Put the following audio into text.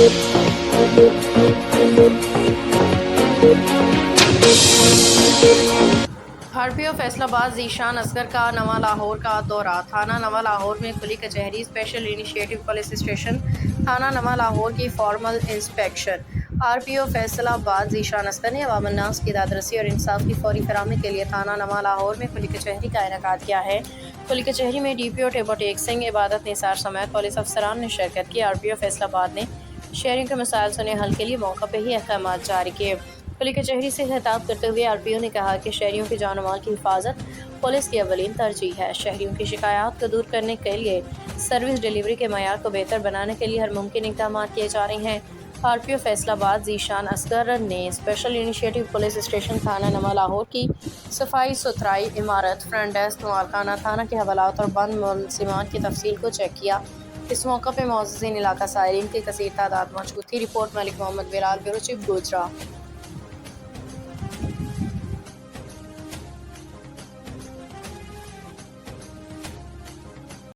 RPO Faisal آباد ذیشان اصغر کا نواں لاہور کا دورہ۔ تھانہ نواں لاہور میں کھلی کچہری، اسپیشل انیشیٹو پولیس اسٹیشن تھانہ نواں لاہور کی فارمل انسپیکشن۔ RPO فیصل آباد ذیشان اصغر نے عوام الناس کی داد رسی اور انصاف کی فوری فراہمی کے لیے تھانہ نواں لاہور میں کھلی کچہری کا انعقاد کیا ہے۔ کھلی کچہری میں DPO ٹیبو ٹیک سنگھ، عبادت نثار سمیت پولیس افسران نے شرکت کی۔ RPO فیصل آباد نے شہریوں کے مسائل سنے، حل کے لیے موقع پہ ہی احکامات جاری کیے۔ کھلی کچہری سے خطاب کرتے ہوئے RPO نے کہا کہ شہریوں کی جان و مال کی حفاظت پولیس کی اولین ترجیح ہے۔ شہریوں کی شکایات کو دور کرنے کے لیے سروس ڈیلیوری کے معیار کو بہتر بنانے کے لیے ہر ممکن اقدامات کیے جا رہے ہیں۔ RPO فیصل آباد ذیشان اصغر نے اسپیشل انیشیٹو پولیس اسٹیشن تھانہ نواں لاہور کی صفائی ستھرائی، عمارت، فرنٹ ڈیسک، مالکانہ تھانہ کے حوالات اور بند ملزمان کی تفصیل کو چیک کیا۔ اس موقع پہ معززین علاقہ سائرین کی کثیر تعداد موجود تھی۔ رپورٹ ملک محمد بلال، بیورو چیف گوجرا۔